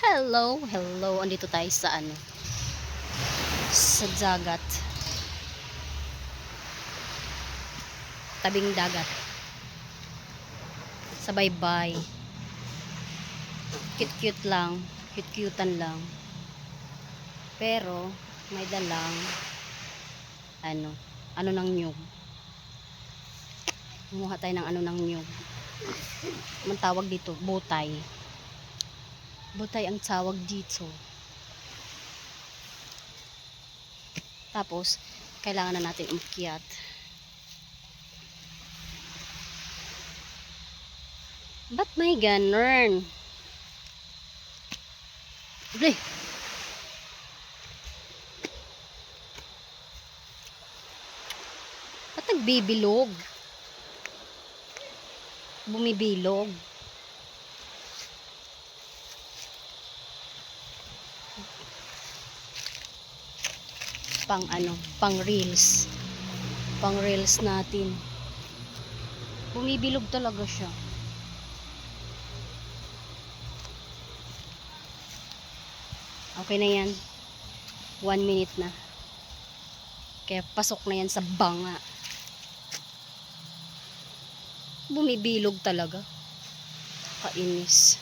Hello, hello. Andito tayo sa sa dagat. Tabing dagat. Sa baybay. Cute-cute lang. Cute-cutean lang. Pero, may dalang ano ng nyug. Kumuha tayo ng ng nyug. Anong tawag dito? Butay. Butay ang tawag dito. Tapos, kailangan na natin umakyat. Ba't may ganun? Bleh! Ba't nagbibilog? Bumibilog. Pang reels. Pang reels natin. Bumibilog talaga siya. Okay na yan. 1 minute na. Kaya pasok na yan sa banga. Bumibilog talaga. Kainis.